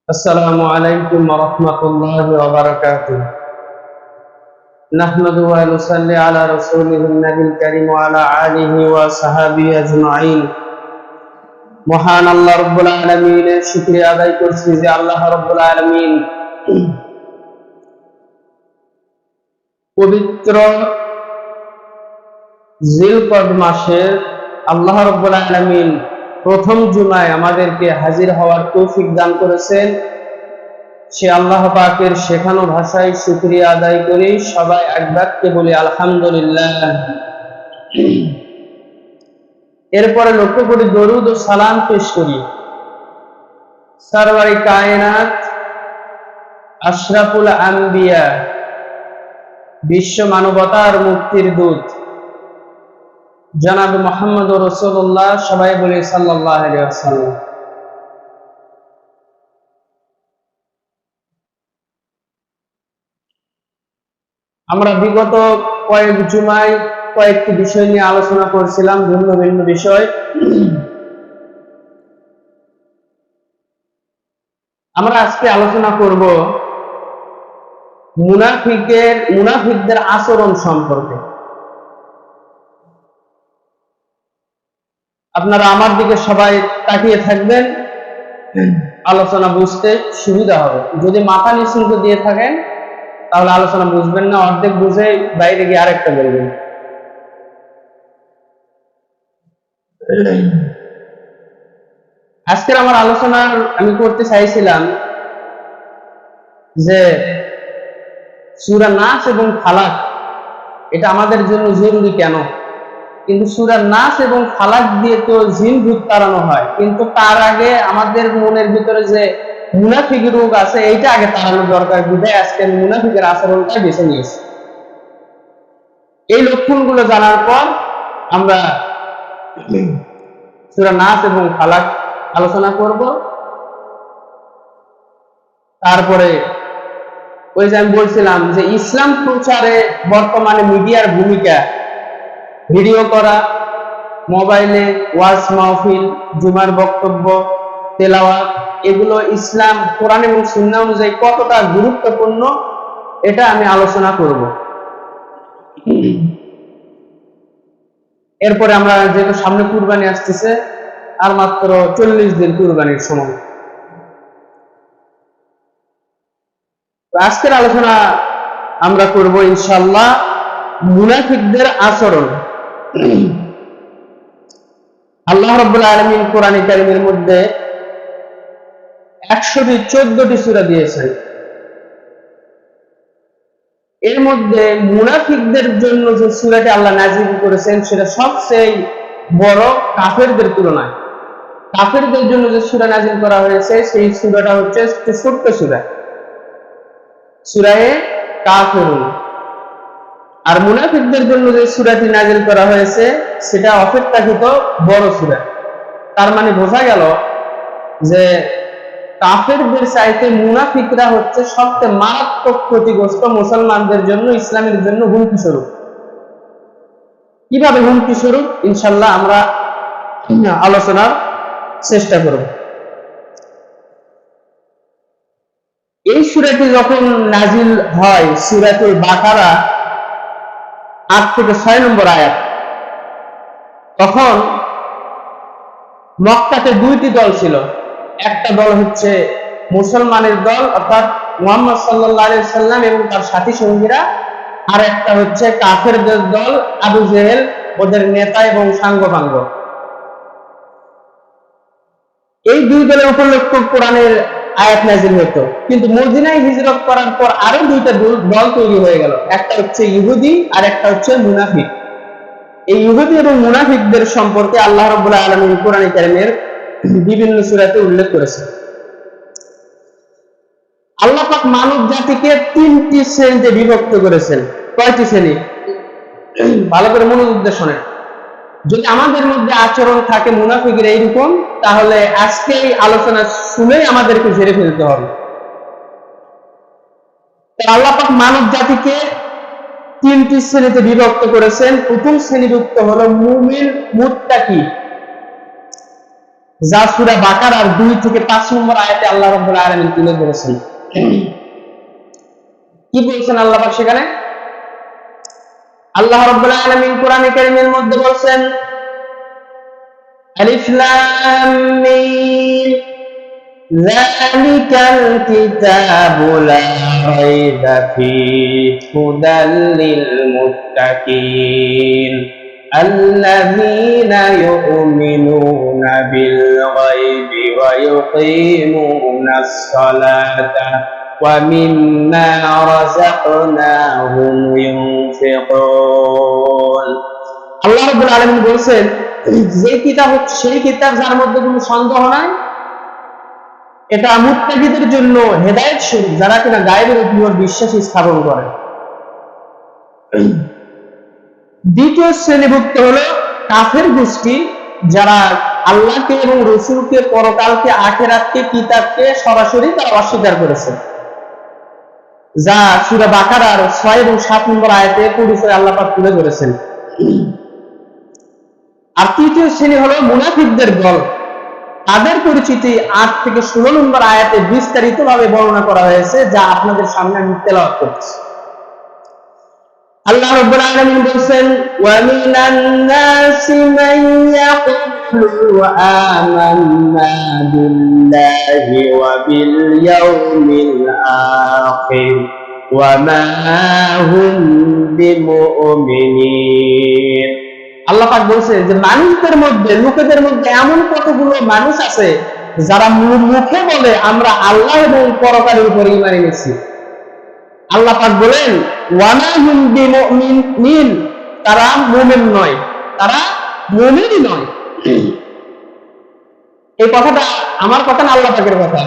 আসসালামু আলাইকুম ওয়া রাহমাতুল্লাহি ওয়া বারাকাতুহু। নাহমাদুহু ওয়া নুসাল্লি আলা রাসূলিহিন নাবিল কারীম ওয়া আলা আলিহি ওয়া সাহবিহি আজমাইন। মহান আল্লাহ রাব্বুল আলামিনের শুকরিয়া আদায় করছি যে আল্লাহ রাব্বুল আলামিন পবিত্র জিলকদ মাসের আল্লাহ রাব্বুল আলামিন প্রথম জুমায় আমাদেরকে হাজির হওয়ার তৌফিক দান করেছেন। সে আল্লাহ পাকের শেখানো ভাষায় শুকরিয়া আদায় করি। সবাই একবারকে বলি আলহামদুলিল্লাহ। এরপরে লক্ষ্য করি দরুদ ও সালাম পেশ করি সরওয়ারে কায়নাত আশরাফুল আম্বিয়া, বিশ্ব মানবতার মুক্তির দূত জনাব মুহাম্মদ রাসূলুল্লাহ, সবাই বলি সাল্লাল্লাহু আলাইহি ওয়াসাল্লাম। আমরা বিগত কয়েক জুমায় কয়েকটি বিষয় নিয়ে আলোচনা করছিলাম, ভিন্ন ভিন্ন বিষয়। আমরা আজকে আলোচনা করব মুনাফিকদের আচরণ সম্পর্কে। আপনারা আমার দিকে সবাই তাকিয়ে থাকবেন, আলোচনা বুঝতে সুবিধা হবে। যদি মাথা নিচু দিয়ে থাকেন তাহলে আলোচনা বুঝবেন না, অর্ধেক বুঝে বাইরে গিয়ে আরেকটা বলবেন। আজকের আমার আলোচনা আমি করতে চাইছিলাম যে সূরা নাস এবং ফালাক এটা আমাদের জন্য জরুরি কেন। কিন্তু সূরা নাস এবং ফালাক দিয়ে তো জিন ভূত তাড়ানো হয়, কিন্তু তার আগে আমাদের মনের ভিতরে যে মুনাফিক রোগ আছে এইটা আগে তাড়ানো দরকার। বিধায় আজকে মুনাফিকের আচরণটা বেছে নিয়েছি। এই লক্ষণগুলো জানার পর আমরা সূরা নাস এবং ফালাক আলোচনা করব। তারপরে ওই যে আমি বলছিলাম যে ইসলাম প্রচারে বর্তমানে মিডিয়ার ভূমিকা, ভিডিও করা, মোবাইলে ওয়াজ মাহফিল, জুমার বক্তব্য, তেলাওয়াত, এগুলো ইসলাম কোরআন এবং সুন্নাহ অনুযায়ী কতটা গুরুত্বপূর্ণ এটা আমি আলোচনা করব। এরপরে আমরা যেহেতু সামনে কুরবানি আসতেছে, আর মাত্র 40 দিন কুরবানির সময়। আজকের আলোচনা আমরা করব ইনশাআল্লাহ মুনাফিকদের আচরণ। আল্লাহ রাব্বুল আলামিন কোরআনে কারীমের মধ্যে 114টি সূরা দিয়েছেন। এর মধ্যে মুনাফিকদের জন্য যে সূরাটি আল্লাহ নাযিল করেছেন সেটা সবচেয়ে বড় কাফেরদের তুলনায়। কাফেরদের জন্য যে সূরা নাযিল করা হয়েছে সেই সূরাটা হচ্ছে ছোট্ট সূরা, সূরা কাফিরুন। আর মুনাফিকদের জন্য যে সূরাটি নাযিল করা হয়েছে সেটা অপেক্ষাকৃত বড় সূরা। তার মানে বোঝা গেল যে কাফেরদের চাইতে মুনাফিকরা হচ্ছে সবচেয়ে মারাত্মক ক্ষতিগ্রস্ত, মুসলমানদের জন্য, ইসলামের জন্য হুমকি স্বরূপ। কিভাবে হুমকি স্বরূপ ইনশাআল্লাহ আমরা আলোচনার চেষ্টা করব। এই সূরাটি যখন নাযিল হয়, সূরাতুল বাকারা 8 থেকে 6 নম্বর আয়াত, তখন মক্কাতে দুইটি দল ছিল। একটা দল হচ্ছে মুসলমানের দল, অর্থাৎ মুহাম্মদ সাল্লাল্লাহু আলাইহি সাল্লাম এবং তার সাথী সঙ্গীরা, আর একটা হচ্ছে কাফেরদের দল, আবু জেহেল, ওদের নেতা এবং সাঙ্গপাঙ্গ। এই দুই দলের উপর কোরআনের আয়াত নাযিল হতো। কিন্তু মদিনায় হিজরত করার পর আরো দুইটা দল তৈরি হয়ে গেল। একটা হচ্ছে ইহুদি আর একটা হচ্ছে মুনাফিক। এই ইহুদি এবং মুনাফিকদের সম্পর্কে আল্লাহ রাব্বুল আলামিন কোরআনে কারীমের বিভিন্ন সূরাতে উল্লেখ করেছেন। আল্লাহ পাক মানব জাতিকে 3টি শ্রেণীতে বিভক্ত করেছেন। কয়টি শ্রেণী? ভালো করে মনোযোগ দিয়ে শোনেন। যদি আমাদের মধ্যে আচরণ থাকে মুনাফিকের এইরকম, তাহলে আজকে এই আলোচনা শুনেই আমাদেরকে ঝেড়ে ফেলতে হবে। আল্লাহ পাক মানব জাতিকে 3টি শ্রেণীতে বিভক্ত করেছেন। প্রথম শ্রেণীভুক্ত হলো মুমিন মুত্তাকি। যা সূরা বাকারার 2 থেকে 5 নম্বর আয়াতে আল্লাহ রাব্বুল আলামিন তুলে ধরেছেন। কি বলছেন আল্লাহ পাক সেখানে? আল্লাহ রাব্বুল আলামিন কোরআনে কারীমের মধ্যে বলছেন, আলিফ লাম মিম যালিকাল কিতাবু লা রাইবা ফীহি হুদাল লিল মুত্তাকিন الذين يؤمنون بالغيب ويقيمون الصلاة ومما رزقناهم ينفقون আল্লাহ রাব্বুল আলামিন বলেন যে কিতাব হচ্ছে সেই কিতাব যার মধ্যে কোনো সন্দেহ নাই, এটা মুত্তাকিদের জন্য হেদায়েত স্বরূপ, যারা কিনা গায়বের উপর বিশ্বাস স্থাপন করে। দ্বিতীয় শ্রেণীভুক্ত হলো কাফের গোষ্ঠী, যারা আল্লাহকে এবং রাসূলকে, পরকালকে, আখিরাতকে, কিতাবকে সরাসরি তারা অস্বীকার করেছে, যা সূরা বাকারার 6 এবং 7 নম্বর আয়াতে পরিচয় আল্লাহ পাক তুলে ধরেছেন। আর তৃতীয় শ্রেণী হলো মুনাফিকদের দল, তাদের পরিচিতি 8 থেকে 16 নম্বর আয়াতে বিস্তারিতভাবে বর্ণনা করা হয়েছে, যা আপনাদের সামনে আমি তেলাওয়াত করছি। আল্লাহ রাব্বুল আলামিন বলেন, ওয়া মিনান নাসি মান ইয়াকুলু আমান্না বিল্লাহি ওয়া বিল ইয়াউমিল আখির ওয়া মা হুম বিমুমিনিন। আল্লাহ পাক বলেন যে মানুষদের মধ্যে, লোকেদের মধ্যে এমন কতগুলো মানুষ আছে যারা মুখে বলে আমরা আল্লাহ এবং পরকালের উপর ঈমান এনেছি। আল্লাহ পাক বলেন ওয়া মা হুম বিমুমিনিন, তারা মুমিন নয়, তারা মুমিনই নয়। এই কথাটা আমার কথা না, আল্লাহ পাকের কথা,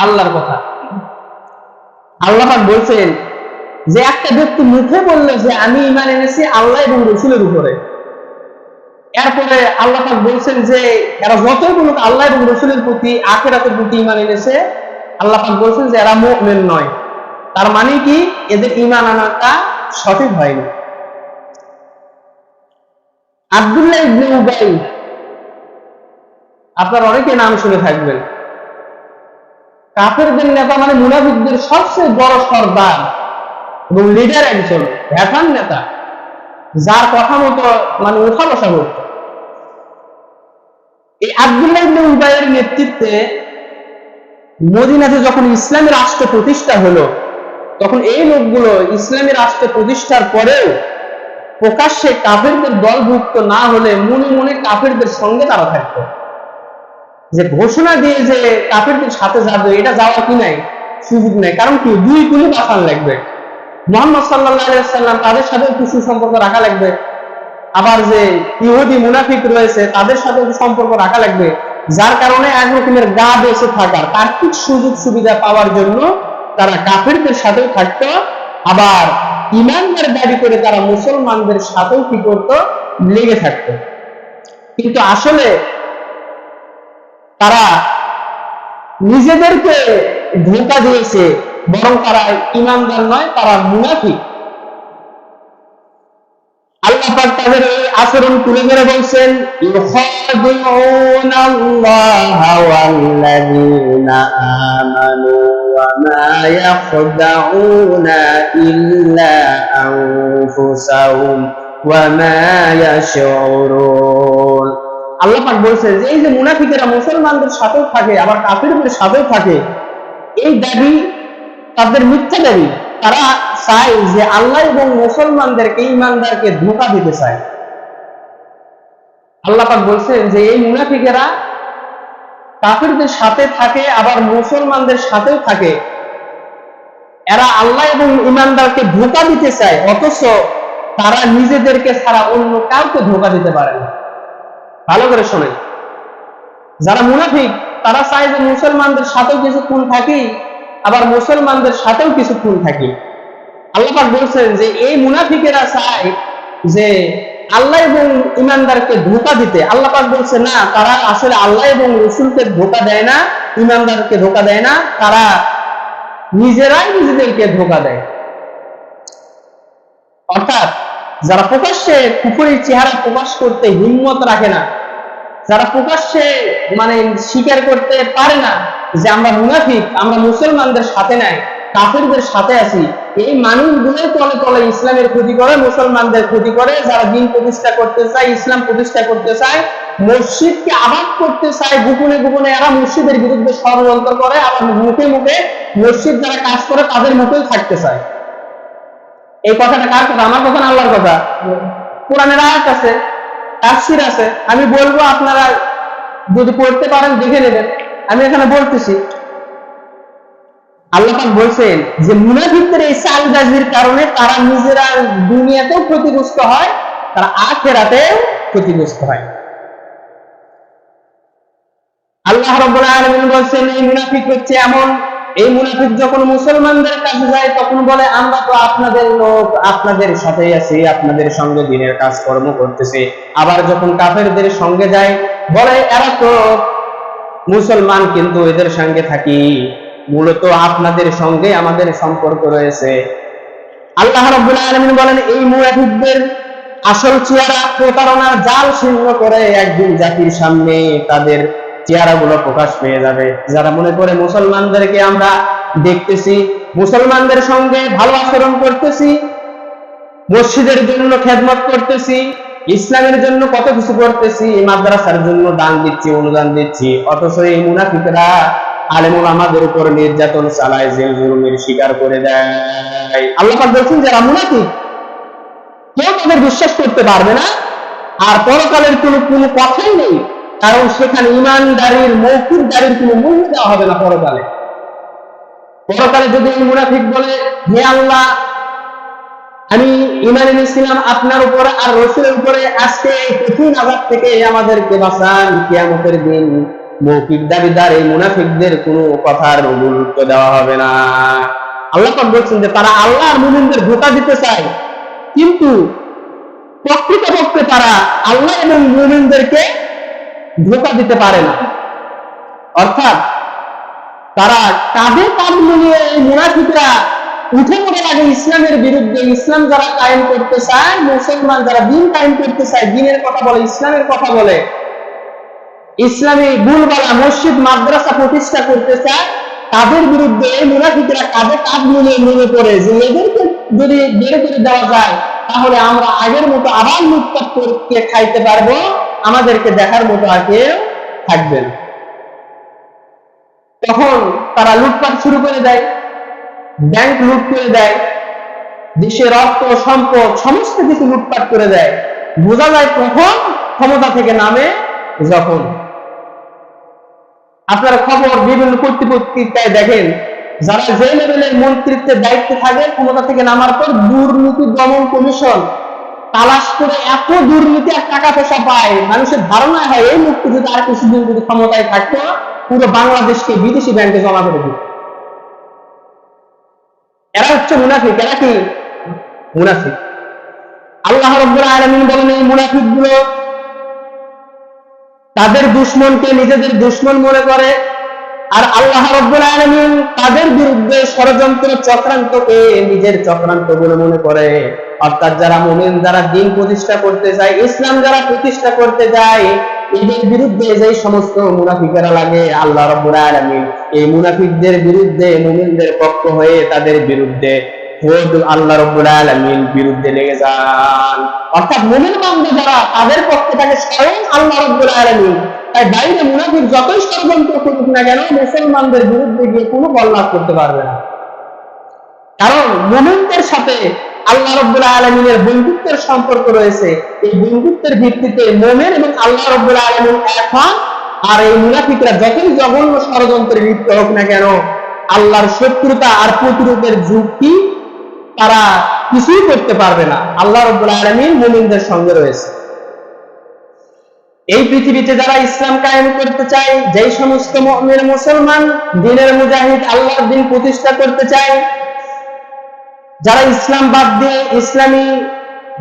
আল্লাহর কথা। আল্লাহ পাক বলছেন যে একটা ব্যক্তি মুখে বললে যে আমি ঈমান এনেছি আল্লাহ এবং রাসূলের উপরে, এরপরে আল্লাহ পাক বলছেন যে এরা যতই বলুক আল্লাহ এবং রাসূলের প্রতি, আখিরাতের প্রতি ঈমান এনেছে, আল্লাহ পাক বলছেন যে এরা মুমিন নয়। তার মানে কি? এদের ঈমান আনাটা সঠিক হয়নি। আব্দুল্লাহ ইবনে উবাই, আপনারা অনেকে নাম শুনে থাকবেন, কাফেরদের নেতা, মানে মুনাফিকদের সবচেয়ে বড় সর্দার এবং লিডার, একজন ভ্যাটান নেতা, যার কথা মতো মানে উঠা বসা করত। এই আব্দুল্লাহ ইবনে উবাইয়ের নেতৃত্বে মদিনাতে যখন ইসলামী রাষ্ট্র প্রতিষ্ঠা হলো, তখন এই লোকগুলো ইসলামী রাষ্ট্র প্রতিষ্ঠার পরেও প্রকাশ্যে কাফেরদের দলভুক্ত না হলে মনে মনে কাফেরদের সঙ্গে তারা থাকতো। যে ঘোষণা দিয়ে যে কাফেরদের সাথে যাবে, এটা যাওয়া কি নাই, সুযোগ নেই। কারণ কি? দুই কুলি বাঁচান লাগবে। মুহাম্মদ সাল্লাল্লাহু আলাইহি ওয়াসাল্লাম তাদের সাথে কিছু সম্পর্ক রাখা লাগবে, আবার যে ইহুদি মুনাফিক রয়েছে তাদের সাথে সম্পর্ক রাখা লাগবে, যার কারণে এক রকমের গা বেঁচে থাকার আর্থিক সুযোগ সুবিধা পাওয়ার জন্য তারা কাফেরদের সাথেও থাকতো, আবার ঈমানদার দাবি করে তারা মুসলমানদের সাথেও কি করত, লেগে থাকতো। কিন্তু আসলে তারা নিজেদেরকে ধোঁকা দিয়েছে, বরং তারা ঈমানদার নয়, তারা মুনাফিক। আল্লাহ পাক তাদের এই আচরণ তুলে ধরে বলছেন, ইউখাদিউনাল্লাহা ওয়াল্লাযীনা আমানু ওয়া মা ইয়াখদাউনা ইল্লা আনফুসাহুম ওয়া মা ইয়াশউরুন। আল্লাহ পাক বলছেন যে এই যে মুনাফিকেরা মুসলমানদের সাথেও থাকে আবার কাফিরদের সাথেও থাকে, এই দাবি তাদের মিথ্যা দাবি। তারা চায় যে আল্লাহ এবং মুসলমানদেরকে, ঈমানদারকে ধোঁকা দিতে চায়। আল্লাহ পাক বলছেন যে এই মুনাফিকেরা কাফিরদের সাথে থাকে আবার মুসলমানদের সাথেও থাকে, এরা আল্লাহ এবং ঈমানদারকে ধোঁকা দিতে চায়, অথচ তারা নিজেদেরকে ছাড়া অন্য কাউকে ধোঁকা দিতে পারে না। ভালো করে শোনেন, যারা মুনাফিক তারা চায় যে মুসলমানদের সাথেও কিছুক্ষণ থাকি, আবার মুসলমানদের সাথেও কিছুক্ষণ থাকি। আল্লাহ পাক বলছেন যে এই মুনাফিকেরা চায় যে আল্লাহ এবং ঈমানদারকে ধোঁকা দিতে। আল্লাহ পাক বলছে না, তারা আসলে আল্লাহ এবং রাসূলকে ধোঁকা দেয় না, ঈমানদারকে ধোঁকা দেয় না, তারা নিজেরাই নিজেদেরকে ধোঁকা দেয়। অর্থাৎ যারা প্রকাশ্যে কুফরের চেহারা প্রকাশ করতে হিম্মত রাখে না, যারা প্রকাশ্যে মানে স্বীকার করতে পারে না যে আমরা মুনাফিক, আমরা মুসলমানদের সাথে নাই, কাফেরদের সাথে আছি, এই মানুষগুলো তলে তলে ইসলামের ক্ষতি করে, মুসলমানদের ক্ষতি করে। যারা দিন প্রতিষ্ঠা করতে চায়, ইসলাম প্রতিষ্ঠা করতে চায়, মসজিদকে আবাদ করতে চায়, গোপনে গোপনে এরা মসজিদের বিরুদ্ধে ষড়যন্ত্র করে, আবার মুখে মুখে মসজিদ যারা কাজ করে তাদের মুখেই থাকতে চায়। এই কথাটা কার কথা? আমার কথা না আল্লাহর কথা। কোরআনের আয়াত আছে, তাফসীর আছে, আমি বলবো, আপনারা যদি পড়তে পারেন দেখে নেবেন। আমি এখানে বলতেছি, আল্লাহ পাক বলছেন যে মুনাফিকদের এই চালবাজির কারণে তারা নিজেরা দুনিয়াতেও ক্ষতিগ্রস্ত হয়, তারা আখিরাতেও ক্ষতিগ্রস্ত হয়। আল্লাহ রাব্বুল আলামিন বলছেন এই মুনাফিক হচ্ছে এমন, এই মুনাফিক যখন মুসলমানদের কাছে যায় তখন বলে আমরা তো আপনাদের লোক, আপনাদের সাথেই আছি, আপনাদের সঙ্গে দিনের কাজকর্ম করতেছি। আবার যখন কাফেরদের সঙ্গে যায় বলে এরা তো মুসলমান কিন্তু এদের সঙ্গে থাকি, মূলত আপনাদের সঙ্গে আমাদের সম্পর্ক রয়েছে। আল্লাহ রাব্বুল আলামিন বলেন এই মুনাফিকদের আসল চেহারা প্রতারণার জাল ছিন্ন করে একদিন জাতির সামনে তাদের চেহারাগুলো প্রকাশ পেয়ে যাবে। যারা মনে করে মুসলমানদেরকে আমরা দেখতেছি, মুসলমানদের সঙ্গে ভালো আচরণ করতেছি, মসজিদের জন্য খেদমত করতেছি, ইসলামের জন্য কত কিছু করতেছি, মাদ্রাসার জন্য দান দিচ্ছি, অনুদান দিচ্ছি, অথচ এই মুনাফিকরা আলেম ওলামাদের উপর নির্যাতন চালায়, জেল জুলুমের শিকার করে দেয়। আল্লাহ পাক বলছেন যারা মুনাফিক কেউ তাদের বিশ্বাস করতে পারবে না, আর পরকালের কোনো কথাই নেই, কারণ সেখানে ইমানদারির মৌখিকদারির কোনো মূল্য দেওয়া হবে না। পরকালে যদি মুনাফিক বলে হে আল্লাহ আমি ঈমান এনেছিলাম আপনার উপর আর রাসূলের উপরে, আজকে কঠিন আযাব থেকে আমাদেরকে বাঁচান, কিয়ামতের দিন মৌখিক দাবিদার এই মুনাফিকদের কোনো কথার গুরুত্ব দেওয়া হবে না। আল্লাহ পাক বলছেন যে তারা আল্লাহ আর মুমিনদের ধোঁকা দিতে চায়, কিন্তু প্রকৃতপক্ষে তারা আল্লাহ এবং মুমিনদেরকে ধোঁকা দিতে পারে না। অর্থাৎ তারা কাঁধে কাঁধ মিলিয়ে এই মুনাফিকরা উঠে পড়ে লাগে ইসলামের বিরুদ্ধে। ইসলাম যারা কায়েম করতে চায়, মুসলমান যারা দিন কায়েম করতে চায়, দিনের কথা বলে, ইসলামের কথা বলে, ইসলামী বুলবালা মসজিদ মাদ্রাসা প্রতিষ্ঠা করতে চায়, তাদের বিরুদ্ধে মুনাফিকরা কাঁধে কাঁধ মিলিয়ে নেমে পড়ে যে এদেরকে যদি বের করে দেওয়া যায় তাহলে আমরা আগের মতো আবার লুটপাট করে খাইতে পারবো, আমাদেরকে দেখার মতো আর কেউ থাকবে না। তখন তারা লুটপাট শুরু করে দেয়, ব্যাংক লুট করে দেয়, দেশের অর্থ সম্পদ সমস্ত কিছু লুটপাট করে দেয়। বোঝা যায় কখন ক্ষমতা থেকে নামে যখন। আপনারা খবর বিভিন্ন পত্রিকায় দেখেন, যারা যে লেভেলের মন্ত্রিত্বের দায়িত্বে থাকে ক্ষমতা থেকে নামার পর দুর্নীতি দমন কমিশন তালাশ করে এত দুর্নীতি আর টাকা পয়সা পায়, মানুষের ধারণা হয় এই মুক্তি যদি আর কিছুদিন যদি ক্ষমতায় থাকতো পুরো বাংলাদেশকে বিদেশি ব্যাংকে জমা করে দিত। এরা হচ্ছে মুনাফিক। এরা কি মুনাফিক? আল্লাহ রাব্বুল আলামিন বলেন এই মুনাফিকগুলো তাদের দুশমনকে নিজেদের দুশমন মনে করে, আর আল্লাহ রাব্বুল আলামিন তাদের বিরুদ্ধে ষড়যন্ত্র চক্রান্তকে নিজের চক্রান্ত বলে মনে করে। অর্থাৎ যারা মুমিন, যারা দিন প্রতিষ্ঠা করতে যায়, ইসলাম যারা প্রতিষ্ঠা করতে যায়, এদের বিরুদ্ধে যে সমস্ত মুনাফিকেরা লাগে, আল্লাহ রাব্বুল আলামিন এই মুনাফিকদের বিরুদ্ধে মুমিনদের পক্ষ হয়ে তাদের বিরুদ্ধে আল্লাহ রাব্বুল আলামিন বিরুদ্ধে লেগে যান। অর্থাৎ মুমিন বান্দা যারা তাদের পক্ষে থাকে স্বয়ং আল্লাহ রাব্বুল আলামিন। তাই বাইরে মুনাফিক যতই ষড়যন্ত্র করুক না কেন মুসলমানদের বিরুদ্ধে গিয়ে কোনো বল লাভ করতে পারবে না, কারণ মুমিনদের সাথে আল্লাহ রাব্বুল আলামিনের বন্ধুত্বের সম্পর্ক রয়েছে। এই বন্ধুত্বের ভিত্তিতে মুমিন এবং আল্লাহ রাব্বুল আলামিন এক হন। আর এই মুনাফিকরা যতই জঘন্য ষড়যন্ত্রে লিপ্ত হোক না কেন, আল্লাহর শত্রুতা আর প্রতিরোধের যুক্তি তারা কিছুই করতে পারবে না। আল্লাহ রাব্বুল আলামিন মুমিনদের সঙ্গে রয়েছে। এই পৃথিবীতে যারা ইসলাম কায়েম করতে চায়, যেই সমস্ত মুমিন মুসলমান দ্বীনের মুজাহিদ আল্লাহর দ্বীন প্রতিষ্ঠা করতে চায়, যারা ইসলাম বাদ দিয়ে ইসলামী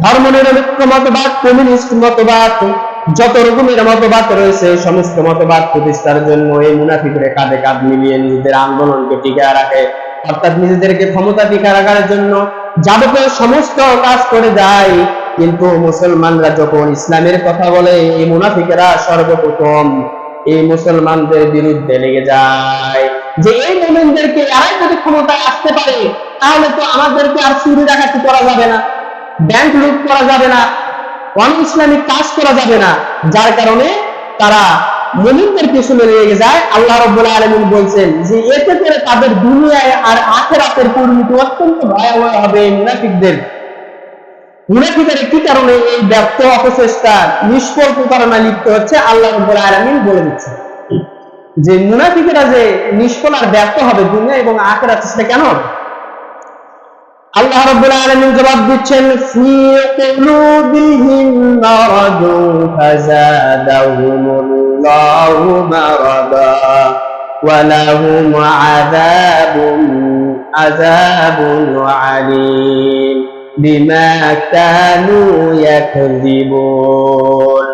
ধর্মনিরপেক্ষ মতবাদ, কমিউনিস্ট মতবাদ, যত রকমের মতবাদ রয়েছে সমস্ত মতবাদ প্রতিষ্ঠার জন্য এই মুনাফিকরা কাঁধে কাঁধ মিলিয়ে নিজেদের আন্দোলনকে টিকিয়ে রাখে। অর্থাৎ নিজেদেরকে ক্ষমতা টিকিয়ে রাখার জন্য যাবতীয় সমস্ত কাজ করে যায়। কিন্তু মুসলমানরা যখন ইসলামের কথা বলে এই মুনাফিকেরা সর্বপ্রথম এই মুসলমানদের বিরুদ্ধে লেগে যায়, যে এই মুমিনদেরকে এরাই যদি ক্ষমতায় আসতে পারে তাহলে তো আমাদেরকে আর চুরি ডাকাতি করা যাবে না, ব্যাংক লুট করা যাবে না, অন ইসলামিক কাজ করা যাবে না। যার কারণে তারা মুমিনদের পিছনে লেগে যায়। আল্লাহ রাব্বুল আলামিন বলছেন যে এতে করে তাদের দুনিয়ায় আর আখিরাতের পরিণতি অত্যন্ত ভয়াবহ হবে। মুনাফিকের কি কারণে এই ব্যর্থ অপচেষ্টা নিষ্ফল প্রতারণা লিপ্ত হচ্ছে, আল্লাহ রাব্বুল আলামিন বলে দিচ্ছেন যে মুনাফিকেরা যে নিষ্ফল আর ব্যর্থ হবে দুনিয়া এবং আখিরাতে, সেটা কেন? আল্লাহ রাব্বুল আলামিন জবাব দিচ্ছেন, ফি কুলুবিহিম মারাদুন ফাযাদাহুমুল্লাহু মারাদা ওয়া লাহুম আযাবুন আলীম বিমা কানু ইয়াকযিবুন।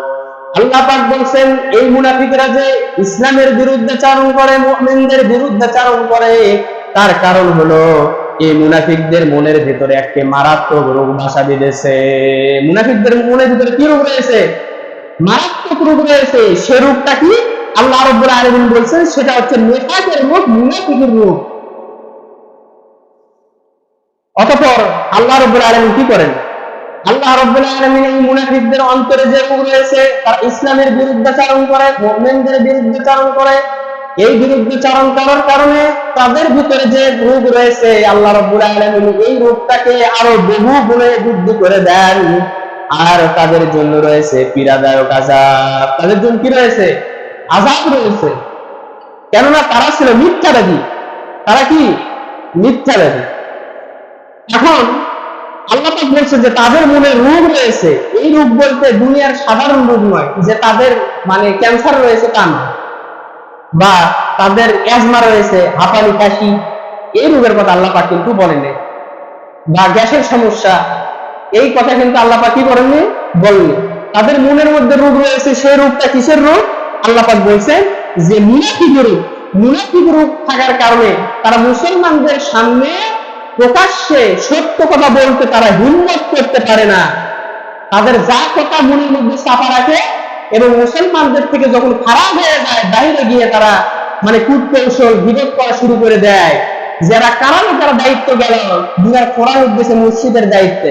আল্লাহ পাক বলেন এই মুনাফিকরা যে ইসলামের বিরুদ্ধাচরণ করে, মুমিনদের বিরুদ্ধাচরণ করে, তার কারণ হলো এই মুনাফিকদের মনের ভিতরে একটা মারাত্মক রোগ বাসা বেঁধেছে। মুনাফিকদের মনের ভিতরে কি রোগ রয়েছে? মারাত্মক রোগ রয়েছে। সে রোগটা কি? আল্লাহ রাব্বুল আলামিন বলছেন সেটা হচ্ছে নিফাকের রোগ, মুনাফিকের রোগ। অতঃপর আল্লাহ রাব্বুল আলামিন কি করেন? আল্লাহ রাব্বুল আলামিন এই মুনাফিকদের অন্তরে যে রোগ রয়েছে, তারা ইসলামের বিরুদ্ধাচরণ করে, মুমিনদের বিরুদ্ধাচরণ করে, এই বিরুদ্ধাচরণ করার কারণে তাদের ভিতরে যে রোগ রয়েছে, আল্লাহ রাব্বুল আলামিন এই রোগটাকে আরো বহু গুণে বৃদ্ধি করে দেন। আর তাদের জন্য রয়েছে পীড়াদায়ক আযাব। তাদের জন্য কি রয়েছে? আযাব রয়েছে। কেননা তারা ছিল মিথ্যাবাদী। তারা কি? মিথ্যাবাদী। এখন আল্লাহ পাক বলছে যে তাদের মনে রোগ রয়েছে। এই রোগ বলতে দুনিয়ার সাধারণ রোগ নয়, যে তাদের মানে ক্যান্সার রয়েছে তা নয়, বা তাদের অ্যাজমা রয়েছে, হাঁপানি কাশি, এই রোগের কথা আল্লাহ পাক কিন্তু বলেননি, বা গ্যাসের সমস্যা, এই কথা কিন্তু আল্লাহ পাক কি করেননি, বলেননি। তাদের মনের মধ্যে রোগ রয়েছে। সেই রোগটা কিসের রোগ? আল্লাহ পাক বলছেন যে মুনাফিকের রোগ। মুনাফিক রোগ থাকার কারণে তারা মুসলমানদের সামনে প্রকাশ্যে সত্য কথা বলতে তারা হিম্মত করতে পারে না। তাদের যা কথা মনের মধ্যে চাপা রাখে, এবং মুসলমানদের থেকে যখন খারাপ হয়ে যায় বাইরে গিয়ে তারা মানে কূটকৌশল বিরোধ করা শুরু করে দেয়। যারা কারণে তারা দায়িত্ব গেল দুনিয়ার কোরআন উদ্দেশ্যে মসজিদের দায়িত্বে।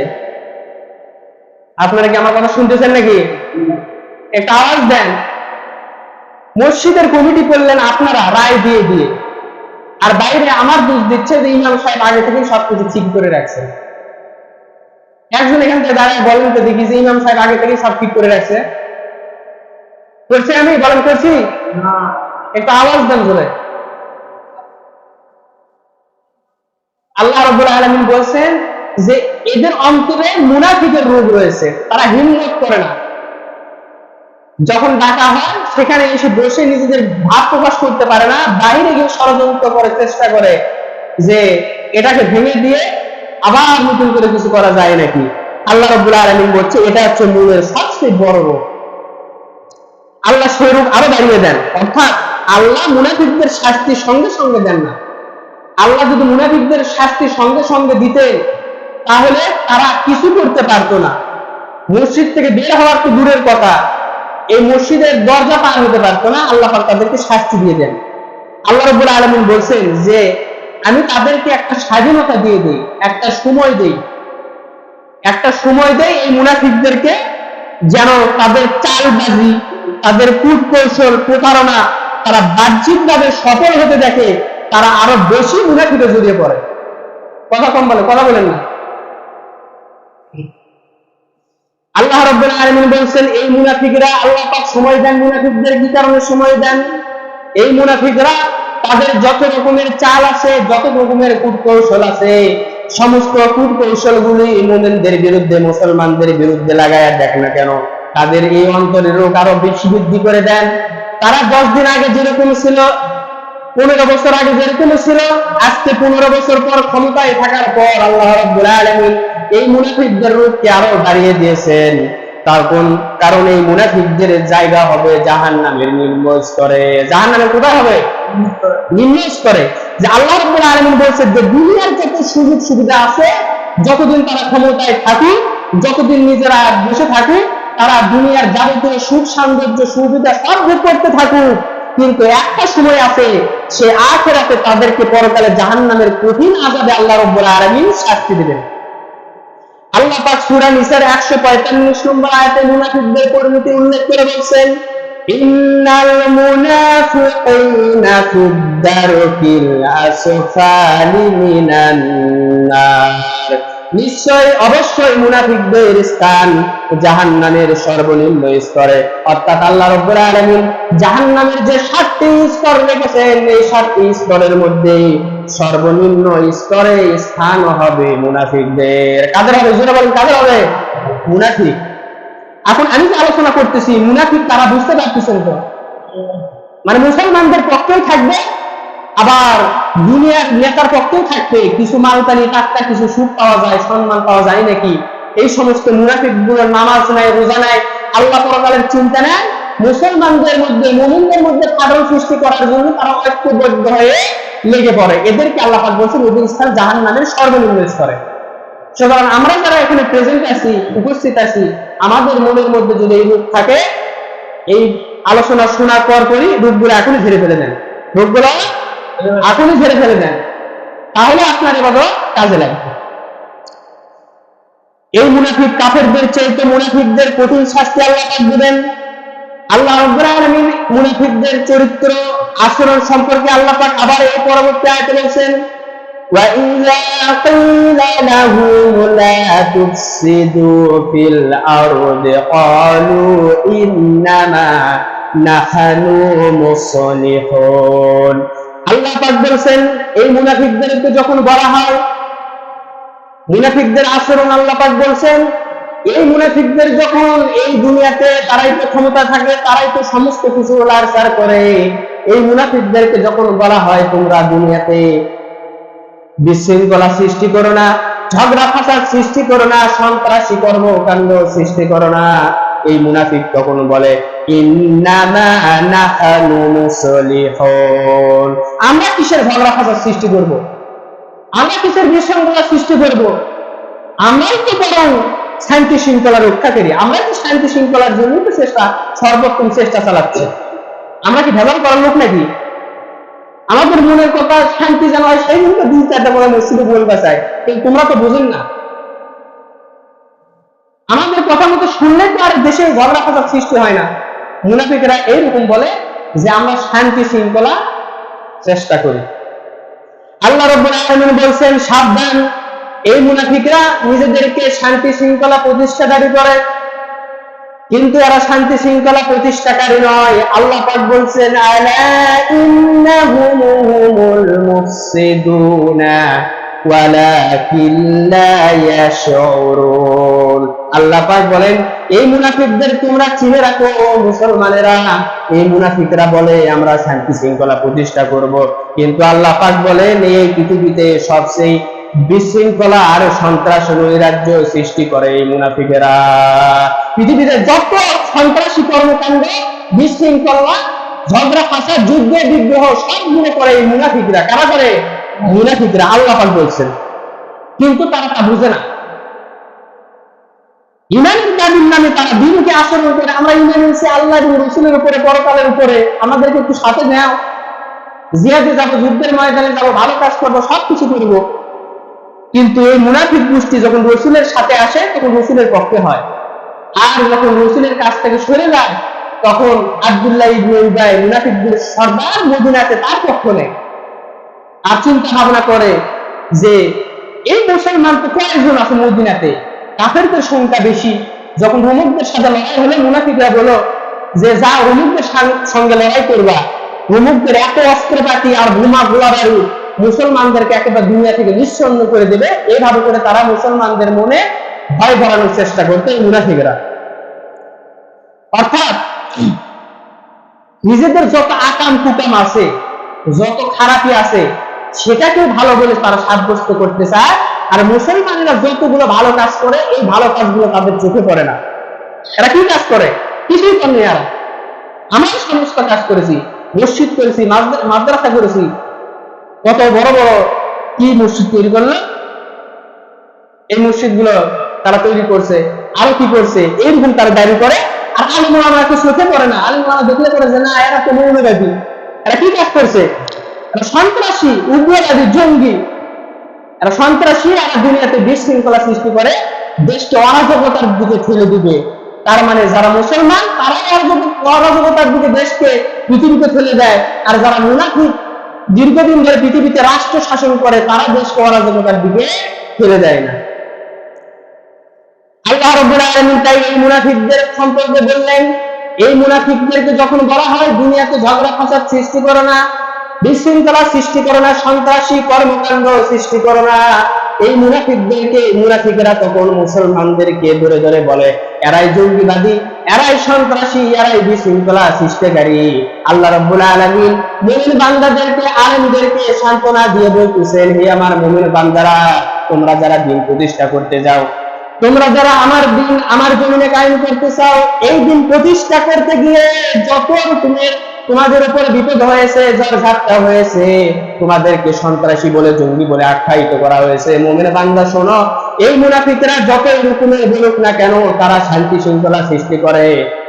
আপনারা কি আমার কথা শুনতেছেন নাকি? একটা আওয়াজ দেন। মসজিদের কমিটি করলেন আপনারা রায় দিয়ে দিয়ে, আর বাইরে আমার দোষ দিচ্ছে যে ইমাম সাহেব আগে থেকে সবকিছু ঠিক করে রাখছে। একজন এখান থেকে দাঁড়ায় বলেন তো দেখি যে ইমাম সাহেব আগে থেকে সব ঠিক করে রাখছে? করছি আমি? বলেন করছি? একটা আওয়াজ দেন জোরে। আল্লাহ রাব্বুল আলামিন বলছেন যে এদের অন্তরে মুনাফিকের রোগ রয়েছে। তারা হিম্মত করে না, যখন ডাকা হয় সেখানে এসে বসে নিজেদের ভাব প্রকাশ করতে পারে না, বাইরে গিয়ে ষড়যন্ত্র করে চেষ্টা করে যে এটাকে ভেঙে দিয়ে আবার নতুন করে কিছু করা যায় নাকি। আল্লাহ রাব্বুল আলামিন বলছে এটা হচ্ছে মূলের সবচেয়ে বড় রোগ। আল্লাহ সেই রোগ আরো বাড়িয়ে দেন। অর্থাৎ আল্লাহ মুনাফিকদের শাস্তি সঙ্গে সঙ্গে দেন না। আল্লাহ যদি মুনাফিকদের শাস্তি সঙ্গে সঙ্গে দিতেন তাহলে তারা কিছু করতে পারতো না। মসজিদ থেকে বের হওয়ার তো দূরের কথা, এই মসজিদের দরজা পার হতে পারতো না। আল্লাহ পাক তাদেরকে শাস্তি দিয়ে দেন। আল্লাহ রাব্বুল আলামিন বলছেন যে আমি তাদেরকে একটা স্বাধীনতা দিয়ে দেই, একটা সময় দেই, এই মুনাফিকদেরকে, যেন তাদের চালবাজি, তাদের কূটকৌশল, প্রতারণা তারা বাহ্যিকভাবে সফল হতে দেখে, তারা আরো বেশি মুনাফিকে জড়িয়ে পড়ে। কথা কম বলে, কথা বলেন না। আল্লাহ রাব্বুল আলামিন বলেন এই মুনাফিকরা, আল্লাহ পাক সময় দেন মুনাফিকদের। কি কারণে সময় দেন? এই মুনাফিকরা তাদের যত রকমের চাল আছে, যত রকমের কূটকৌশল আছে, সমস্ত কূটকৌশলগুলি মুমিনদের বিরুদ্ধে, মুসলমানদের বিরুদ্ধে লাগায়া দেখ না কেন, তাদের এই অন্তরের রোগ আরো বেশি বৃদ্ধি করে দেন। তারা 10 দিন আগে যেরকম ছিল, 15 বছর আগে যেরকম ছিল, আজকে 15 বছর পর ক্ষমতায় থাকার পর আল্লাহ রাব্বুল আলামিন এই মুনাফিকদের রূপকে আরো বাড়িয়ে দিয়েছেন। তার কারণ এই মুনাফিকদের জায়গা হবে জাহান্নামের নিম্ন স্তরে। জাহান্নামে কোথায় হবে? নিম্ন স্তরে। যে আল্লাহ রাব্বুল আলামিন বলছেন যে দুনিয়ার যত সুযোগ সুবিধা আছে, যতদিন তারা ক্ষমতায় থাকুক যতদিন নিজেরা বসে থাকে তারা দুনিয়ার যাবতীয় সুখ সৌন্দর্য সুবিধা সব ভোগ করতে থাকুক, কিন্তু একটা সময় আছে সে আখিরাতে তাদেরকে পরকালে জাহান্নামের কঠিন আযাবে আল্লাহ রাব্বুল আলামিন শাস্তি দিবেন। আল্লাহ পাক সূরা নিসার 145 নম্বর আয়াতে মুনাফিকদের পরিণতি উল্লেখ করে বলছেন, ইন্নাল মুনাফিকিনা ফিদ-দারকিল আসফালি মিনান নার, নিশ্চয় অবশ্যই মুনাফিকদের স্থান জাহান্নামের সর্বনিম্ন স্তরে। অর্থাৎ আল্লাহ রাব্বুল আলামিন জাহান্নামের যে 7টি স্তর রেখেছেন, এই 7টি স্তরের মধ্যে সর্বনিম্ন স্তরে স্থান হবে মুনাফিকদের। কাদের হবে? জোরে বলেন, কাদের হবে? মুনাফিক। এখন আমি যে আলোচনা করতেছি মুনাফিক তারা বুঝতে পারতেছেন তো? মানে মুসলমানদের পক্ষেও থাকবে, আবার দুনিয়ার নেতার পক্ষেও থাকবে। কিছু মালতানি টাটকা কিছু সুখ পাওয়া যায়, সম্মান পাওয়া যায় নাকি? এই সমস্ত মুনাফিক গুলোর নামাজ নাই, রোজা নাই, আল্লাহ পরকালের চিন্তা নাই, মুসলমানদের মধ্যে মুমিনদের মধ্যে ফাটল সৃষ্টি করার জন্য তারা ঐক্যবদ্ধ হয়ে লেগে পড়ে। এদেরকে আল্লাহ পাক বলছেন এদের স্থান জাহান্নামের সর্বনিম্ন স্তরে। সুতরাং আমরা যারা এখানে প্রেজেন্ট আছি, উপস্থিত আছি, আমাদের মনের মধ্যে যদি এই রূপ থাকে, এই আলোচনা শোনার পর পরই রূপগুলো এখনই ঝেড়ে ফেলে দেন, রূপগুলো এখনই ঝেড়ে ফেলে দেন, তাহলে আপনার ইবাদত কাজে লাগবে। এই মুনাফিক কাফেরদের চাইতে মুনাফিকদের কঠিন শাস্তি আল্লাহ পাক দিবেন। আল্লাহ রাব্বুল আলামিন মুনাফিকদের চরিত্র আচরণ সম্পর্কে আল্লাহ পাক আবার এই পরবর্তী আয়াতে বলেছেন, ওয়া ইযা কিলা লাহুম লা তুফসিদু ফিল আরদি ক্বালু ইন্নামা নাহনু মুসলিহুন। আল্লাহ পাক বলেছেন এই মুনাফিকদেরকে যখন বলা হয়, মুনাফিকদের আচরণ আল্লাহ পাক বলছেন, এই মুনাফিকদের যখন এই দুনিয়াতে তারাই তো ক্ষমতা থাকে, তারাই তো সমস্ত কিছু লালসার করে, এই মুনাফিকদেরকে যখন বলা হয় তোমরা দুনিয়াতে বিশৃঙ্খলা সৃষ্টি করো না, ঝগড়া ফাসাদ সৃষ্টি করো না, সন্ত্রাসী কর্মকাণ্ড সৃষ্টি করো না, এই মুনাফিক তখন বলে ইন্নামা নাহনু মুসলিহুন, আমরা কিসের ঝগড়া ফাসাদ সৃষ্টি করব, আমরা কিসের বিশৃঙ্খলা সৃষ্টি করব, আমরাই তো বরং শান্তি শৃঙ্খলা রক্ষাকারী, আমরাই তো শান্তি শৃঙ্খলার জন্য তো সর্বোত্তম চেষ্টা চালাচ্ছি। আমরা কি ভেজাল করার লোক নাকি? আমাদের মনের কথা শান্তি যেন হয় সেই জন্য 2-4টা বড় মসজিদে বলতে চাই, কিন্তু তোমরা তো বুঝেন না। আমাদের কথা মতো শুনলে তো আর দেশে ঝগড়া ফাসাদ সৃষ্টি হয় না। মুনাফিকরা এইরকম বলে যে আমরা শান্তি শৃঙ্খলা চেষ্টা করি। আল্লাহ রাব্বুল আলামিন বলছেন সাবধান, এই মুনাফিকরা নিজেদেরকে শান্তি শৃঙ্খলা প্রতিষ্ঠাকারী করে, কিন্তু এরা শান্তি শৃঙ্খলা প্রতিষ্ঠাকারী নয়। আল্লাহ পাক বলছেন আলা ইন্নাহুম হুমুল মুফসিদুনা ওয়ালাকিন লা ইয়াশউরুন। আল্লাহ পাক বলেন এই মুনাফিকদের তোমরা চিনে রাখো মুসলমানেরা, এই মুনাফিকরা বলে আমরা শান্তি শৃঙ্খলা প্রতিষ্ঠা করব, কিন্তু আল্লাহ পাক বলেন এই পৃথিবীতে সবচেয়ে বিশৃঙ্খলা আর সন্ত্রাস নৈরাজ্য সৃষ্টি করে এই মুনাফিকেরা। পৃথিবীতে যত সন্ত্রাসী কর্মকাণ্ড, বিশৃঙ্খলা, ঝগড়া ফাসাদ, যুদ্ধ বিগ্রহ সবগুলো করে এই মুনাফিকরা। কারা করে? মুনাফিকরা। আল্লাহ পাক বলছেন, কিন্তু তারা তা বুঝে না। ইমানের দাবির নামে তারা দিনকে আচরণ করে, আমরা ইমান এনেছি আল্লাহ এবং রাসূলের উপরে, পরকালের উপরে, আমাদেরকে একটু সাথে নাও, জিহাদে যাবো, যুদ্ধের ময়দানে যাবো, ভালো কাজ করবো, সবকিছু করবো। কিন্তু এই মুনাফিক গোষ্ঠী যখন রাসূলের সাথে আসে তখন রাসূলের পক্ষে হয়, আর যখন রাসূলের কাছ থেকে সরে যায় তখন আব্দুল্লাহ ইবনে উবাই মুনাফিকদের সর্দার মদিনাতে তার পক্ষ নেয়, আর চিন্তা ভাবনা করে যে এই মুসলমান তো কয়েকজন আছে মদিনাতে, কাফেরদের সংখ্যা বেশি, যখন রোমকদের সাথে লড়াই হলে মুনাফিকরা বলো যে যা রোমকদের সঙ্গে লড়াই করবা, রোমকদের এত অস্ত্রপাতি আর বোমা গোলা বারুদ মুসলমানদেরকে একেবারে দুনিয়া থেকে নিঃসন্ন করে দেবে। এইভাবে করে তারা মুসলমানদের মনে ভয় ধরানোর চেষ্টা করতে এই মুনাফিকরা। অর্থাৎ নিজেদের যত আকাম কুকাম আছে, যত খারাপি আছে, সেটাকে ভালো বলে তারা সাব্যস্ত করতে চায়, আর মুসলমানেরা যতগুলো ভালো কাজ করে এই ভালো কাজগুলো তাদের চোখে পড়ে না। এরা কি কাজ করে? কিছুই করে না। এরা আমরা সমস্ত কাজ করেছি, মসজিদ করেছি, মাদ্রাসা করেছি, কত বড় বড় কি মসজিদ তৈরি করলো। এই মসজিদ গুলো তারা তৈরি করছে, আরো কি করছে, এইরকম তারা দাবি করে। আর আলিম ওলামাকে চোখে পড়ে না, আলিম ওলামা দেখলে পড়ে যে না এরা তো মৌলবাদী, এরা কি কাজ করছে, এরা সন্ত্রাসী, উগ্রবাদী, জঙ্গি, এরা সন্ত্রাসী, এরা দুনিয়াতে বিশৃঙ্খলা সৃষ্টি করে, দেশকে অরাজকতার দিকে ঠেলে দিবে। তার মানে যারা মুসলমান তারাই অরাজকতার দিকে দেশকে, পৃথিবীকে ঠেলে দেয়, আর যারা মুনাফিক দীর্ঘদিন ধরে পৃথিবীতে রাষ্ট্র শাসন করে তারা দেশকে অরাজকতার দিকে ঠেলে দেয় না। আল্লাহ রাব্বুল আলামিন তাই এই মুনাফিকদের সম্পর্কে বললেন, এই মুনাফিকদেরকে যখন বলা হয় দুনিয়াতে ঝগড়া ফাসাদ সৃষ্টি করো না, বিশৃঙ্খলা সৃষ্টি করো না, সন্ত্রাসী কর্মকাণ্ড সৃষ্টি করো না, এই মুনাফিকদেরকে, মুনাফিকেরা তখন মুসলমানদেরকে ধরে ধরে বলে এরাই জঙ্গিবাদী, এরাই সন্ত্রাসী, এরাই বিশৃঙ্খলা সৃষ্টিকারী। আল্লাহ রাব্বুল আলামিন মুমিন বান্দাদেরকে, আলেমদেরকে সান্ত্বনা দিয়ে বলতেছেন, হে আমার মুমিন বান্দারা, তোমরা যারা দিন প্রতিষ্ঠা করতে যাও, তোমরা যারা আমার দিন, আমার জমিনে কায়েম করতে চাও, এই দিন প্রতিষ্ঠা করতে গিয়ে যত তোমাদের উপর বিপদ হয়েছে, ঝড়-ঝাপটা হয়েছে, তোমাদেরকে সন্ত্রাসী বলে, জঙ্গি বলে আখ্যায়িত করা হয়েছে, মুমিন বান্দা শোনো, এই মুনাফিকরা যত রকমের বলুক না কেন, তারা শান্তি শৃঙ্খলা সৃষ্টি করে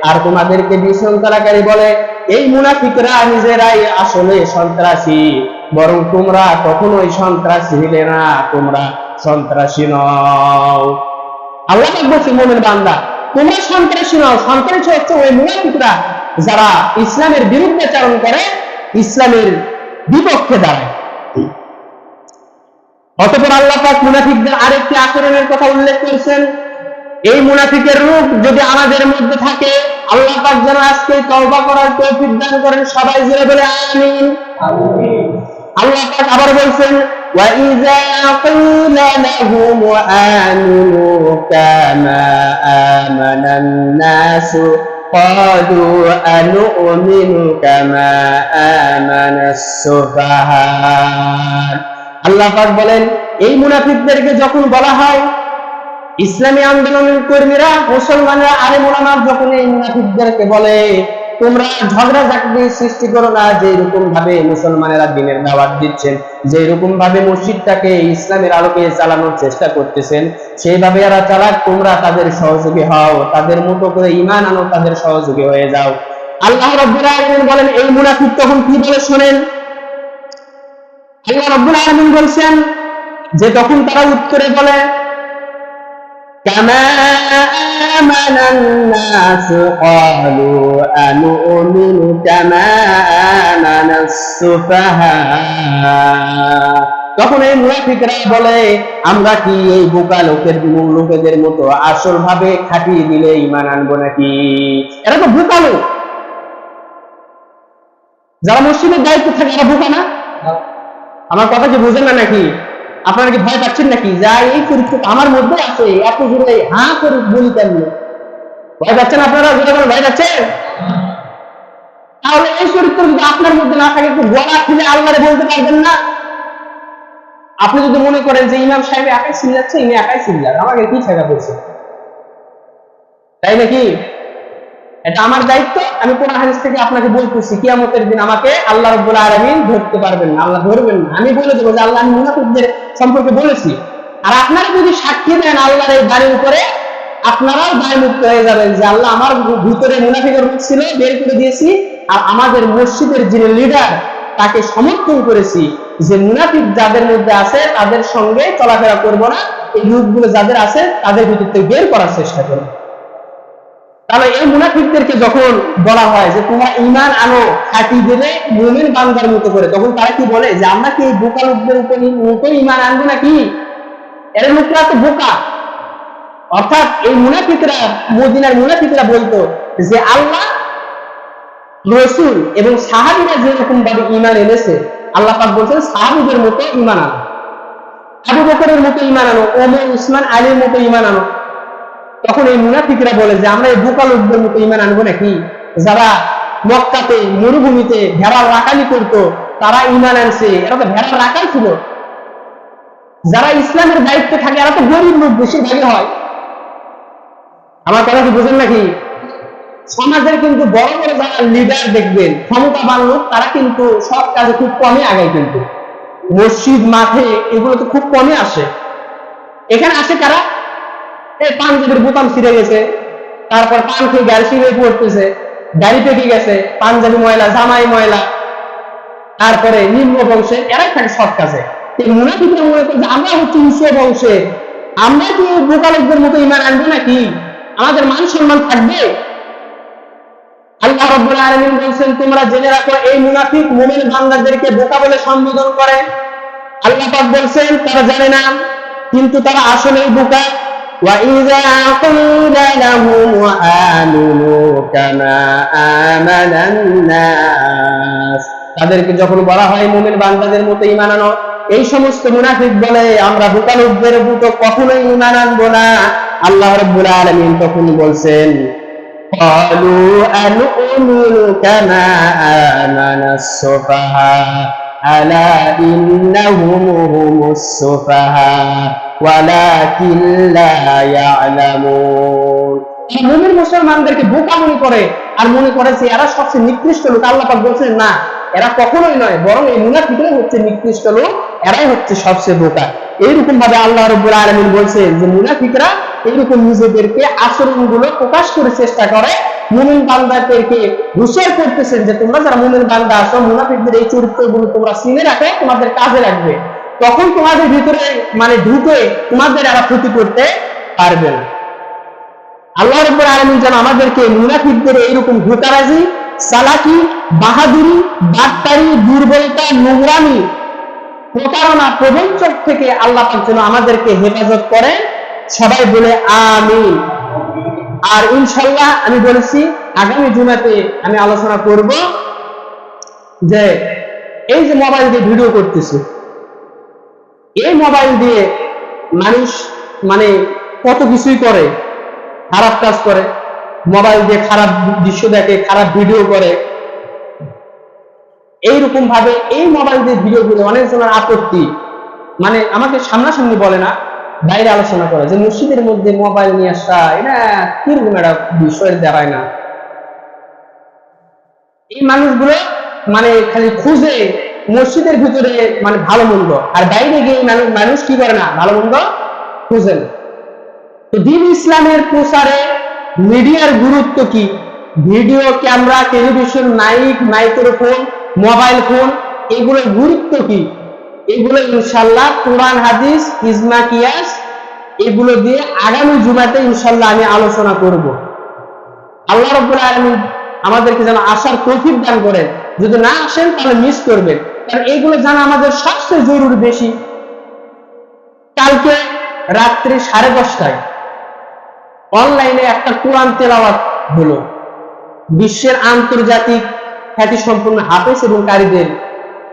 আর তোমাদেরকে বিশৃঙ্খলাকারী বলে। এই মুনাফিকরা নিজেরাই আসলে সন্ত্রাসী, বরং তোমরা কখনোই সন্ত্রাসী হলে না, তোমরা সন্ত্রাসী নও। আল্লাহ বলছে মুমিন বান্দা তোমরা সন্ত্রাসী নও, সন্ত্রাসী হচ্ছে ওই মুনাফিকরা যারা ইসলামের বিরুদ্ধে চারণ করে, ইসলামের বিপক্ষে দাঁড়ায়। অতঃপর আল্লাহ পাক মুনাফিকদের আরেকটি আচরণের কথা উল্লেখ করেছেন। এই মুনাফিকের রূপ যদি আমাদের মধ্যে থাকে, আল্লাহ পাক যেন আজকে তওবা করার তৌফিক দান করেন। সবাই জোরে বলে আমিন। আল্লাহ পাক আবার বলছেন, وَإِذَا قِيلَ لَهُمْ آمِنُوا كَمَا آمَنَ النَّاسُ قَالُوا أَنُؤْمِنُ كَمَا آمَنَ السُّفَهَاءُ। আল্লাহ পাক বলেন, এই মুনাফিকদেরকে যখন বলা হয়, ইসলামী আন্দোলনের কর্মীরা, মুসলমানরা, আলেম ওলামা যখন এই মুনাফিকদেরকে বলে তোমরা ঝগড়া ঝাঁটি সৃষ্টি করো না, যে রকম ভাবে মুসলমানেরা দিনের দাওয়াত দিচ্ছেন, যে রকম ভাবে মসজিদটাকে ইসলামের আলোকে চালানোর চেষ্টা করতেছেন, সেইভাবে এরা চালাক, তোমরা তাদের সহযোগী হও, তাদের মতো করে ঈমান আনো, তাদের সহযোগী হয়ে যাও। আল্লাহ রাব্বুল আলামিন বলেন, এই মুনাফিক তখন কি বলে শোনেন। আল্লাহ রাব্বুল আলামিন বলছেন যে তখন তারা উত্তরে বলে, كما آمن الناس قالوا أنؤمن كما آمن السفهاء। তখন এই মুনাফিকরা বলে, আমরা কি এই বোকা লোকেদের মতো আসল ভাবে খাটিয়ে দিলে ঈমান আনবো নাকি? এরা তো বোকা লোক। যারা মসজিদের দায়িত্ব থাকে এরা বোকা না? আমার কথা কি বুঝেন না নাকি? আপনারা কি ভয় পাচ্ছেন নাকি? যা এই চরিত্র আমার মধ্যে আছে, এত জোরে হ্যাঁ করে বলি কেমন? ভয় পাচ্ছেন আপনারা? যেটা বলেন ভয় পাচ্ছেন? তাহলে এই চরিত্র যদি আপনার মধ্যে না থাকে, একটু গলা খুলে আল্লাহরে বলতে পারবেন না? আপনি যদি মনে করেন যে ইমাম সাহেব একাই চিল্লাচ্ছে, ইনি একাই চিল্লার, আমাকে কি ঠেকা পড়ছে, তাই নাকি? এটা আমার দায়িত্ব, আমি কোরআন হাদিস থেকে আপনাকে বলতেছি, কিয়ামতের দিন আমাকে আল্লাহ রাব্বুল আলামিন ধরতে পারবেন না, আল্লাহ ধরবেন না। আমি বলে দেবো যে আল্লাহ আমি মুনাফিকদের সম্পর্কে বলেছি, আর আপনারা যদি সাক্ষী দেন আল্লাহর এই বাড়ির উপরে, আপনারাও দায়মুক্ত হয়ে যাবেন যে আল্লাহ আমার ভিতরে মুনাফিকের রূপ ছিল, বের করে দিয়েছি, আর আমাদের মসজিদের যিনি লিডার তাকে সমর্থন করেছি যে মুনাফিক যাদের মধ্যে আছে তাদের সঙ্গে চলাফেরা করবো না, এই রূপগুলো যাদের আছে তাদের ভিতর থেকে বের করার চেষ্টা করবো। তাহলে এই মুনাফিকদেরকে যখন বলা হয় যে তোমরা ঈমান আনো খাঁটি দিলে মুমিন বান্দার মতো করে, তখন তারা কি বলে যে আমরা কি এই বোকা লোকদের উপর মতো ঈমান আনবো নাকি? এর লোকরা তো বোকা। অর্থাৎ এই মুনাফিকরা, মদিনার মুনাফিকরা বলতো যে আল্লাহ, রাসূল এবং সাহাবীরা যেরকম ভাবে ঈমান এনেছে, আল্লাহ পাক বলছেন সাহাবীদের মতো ঈমান আনো, আবু বকরের মতো ঈমান আনো, ওমর, উসমান, আলীর মতো ঈমান আনো। তখন এই মুনাফিকরা বলে যে আমরা এই বোকা লোকদের মতো ঈমান আনবো নাকি? যারা মক্কাতে মরুভূমিতে ভেড়ার রাখালি করতো তারা ঈমান আনছে, এরা তো ভেড়ার রাখাল ছিল। যারা ইসলামের দায়িত্বে থাকে এরা তো গরিব লোক বেশিরভাগই হয়। আমার কথা কি বুঝেন নাকি? সমাজের কিন্তু বড় বড় যারা লিডার দেখবেন, ক্ষমতাবান লোক, তারা কিন্তু সব কাজে খুব কমই আগায়, কিন্তু মসজিদ মাঠে এগুলো তো খুব কমই আসে। এখানে আসে কারা? এই পাঞ্জাবির বোতাম ছিঁড়ে গেছে, তারপর পান খেয়ে গাড়ি হয়ে পড়তেছে, গাড়ি পেকে গেছে, পাঞ্জাবি ময়লা, জামাই ময়লা, তারপরে নিম্ন বংশে এরাই থাকে সৎ কাজে। মুনাফিকরা মনে করে যে আমরা হচ্ছে উচ্চ বংশে, আমরা কি বোকা লোকদের মতো ইমান আনবো নাকি? আমাদের মান সম্মান থাকবে? আল্লাহ রাব্বুল আলামিন বলেন, তোমরা জেনে রাখো এই মুনাফিক মুমিন বান্দাদেরকে বোকা বলে সম্বোধন করে। আল্লাহ পাক বলেন তারা জানে না, কিন্তু তারা আসলেই বোকা। ওয়া ইযা কিলা লাহুম আমানু কামা আমানান নাস, তাদেরকে যখন বলা হয় মুমিন বান্দাদের মতো ঈমান আনো, এই সমস্ত মুনাফিক বলে আমরা বোকা লোকদের মতো কখনোই ঈমান আনবো না। আল্লাহ রাব্বুল আলামিন তখন বলছেন, قالوا أنؤمن كما آمن السفهاء ألا إنهم هم السفهاء ولكن لا يعلمون। মুমিন মুসলমানদেরকে বোকা মনে করে আর মনে করে যে এরা সবচেয়ে নিকৃষ্ট লোক। আল্লাহ পাক বলছেন না, এরা কখনোই নয়, বরং এই মুনাফিকরাই হচ্ছে নিকৃষ্ট লোক, এরাই হচ্ছে সবচেয়ে বোকা। এইরকম ভাবে আল্লাহ রাব্বুল আলামিন বলছে যে মুনাফিকরা এইরকম নিজেদেরকে আচরণগুলো প্রকাশ করে চেষ্টা করে, মুমিন বান্দাদেরকে হুঁশিয়ার করতেছেন যে তোমরা যারা মুমিন বান্দা আছো, মুনাফিকদের এই চরিত্রগুলো তোমরা চিনে রাখো, তোমাদের কাজে লাগবে, তখন তোমাদের ভিতরে ঢুকে তোমাদের এরা ক্ষতি করতে পারবে না। আল্লাহ রাব্বুল আলামিন যেন আমাদেরকে মুনাফিকদের এইরকম ধোঁকাবাজি, চালাকি, বাহাদুরি, বাটপারি, দুর্বলতা, নোংরামি, প্রতারণা, প্রবঞ্চক থেকে আল্লাহ পাক যেন আমাদেরকে হেফাজত করেন। সবাই বলে আমিন। আর ইনশাআল্লাহ আমি বলেছি আগামী জুমাতে আমি আলোচনা করব যে এই যে মোবাইল দিয়ে ভিডিও করতেছি, এই মোবাইল দিয়ে মানুষ কত কিছুই করে, খারাপ কাজ করে, মোবাইল দিয়ে খারাপ দৃশ্য দেখে, খারাপ ভিডিও করে। এইরকম ভাবে এই মোবাইল দিয়ে ভিডিও করে অনেকজনের আপত্তি, আমাকে সামনাসামনি বলে না, বাইরে আলোচনা করে যে মসজিদের মধ্যে মোবাইল নিয়ে আসা এটা কিরকম একটা বিষয়ের দাঁড়ায় না। এই মানুষগুলো খালি খুঁজে মসজিদের ভিতরে ভালো মন্দ, আর বাইরে গিয়ে মানুষ কি করে না, ভালো মন্দ খুঁজে না। তো দ্বীন ইসলামের প্রচারে মিডিয়ার গুরুত্ব কি? Video camera, television, microphone, mobile phone, এগুলোর গুরুত্ব কি? এগুলো ইনশাআল্লাহ কোরআন, হাদিস, ইজমা, কিয়াস এগুলো দিয়ে আগামী জুমাতে ইনশাআল্লাহ আমি আলোচনা করব। আল্লাহ রাব্বুল আলামিন আমাদেরকে যেন আসার তৌফিক দান করেন। যদি না আসেন তাহলে মিস করবেন, কারণ এইগুলো জানা আমাদের সবচেয়ে জরুরি বেশি। কালকে রাত্রি 10:30টায় অনলাইনে একটা কোরআন তেলাওয়াত হলো বিশ্বের আন্তর্জাতিক খ্যাতি সম্পন্ন হাফেজ এবং কারীদের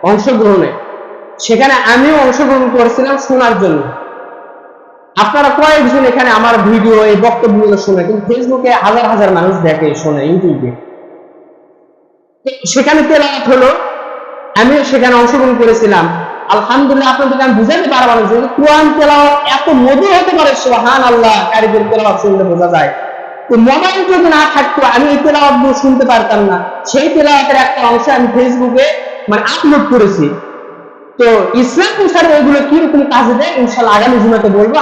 অংশগ্রহণে। সেখানে আমিও অংশগ্রহণ করেছিলাম শোনার জন্য। আপনারা কয়েকজন এখানে আমার ভিডিও, এই বক্তব্যগুলো শুনে, কিন্তু ফেসবুকে হাজার হাজার মানুষ দেখে, শোনে, ইউটিউবে। সেখানে তেলাওয়াত হলো, আমিও সেখানে অংশগ্রহণ করেছিলাম। আলহামদুলিল্লাহ, আপনাদেরকে আমি বুঝাতে পারবো না যে কোরআন তেলাওয়াত এত মধু হতে পারে। সুবহানাল্লাহ, কারীদের তেলাওয়াত শুনলে বোঝা যায়। তো মোবাইল যদি না থাকতো আমি এই তেলাওয়াতগুলো শুনতে পারতাম না। সেই তেলাওয়াতের একটা অংশ আমি ফেসবুকে আপলোড করেছি। তো ইসলাম প্রচারে এগুলো কিরকম কাজে দেয় ইনশাআল্লাহ আগামী জুমাতে বলবো।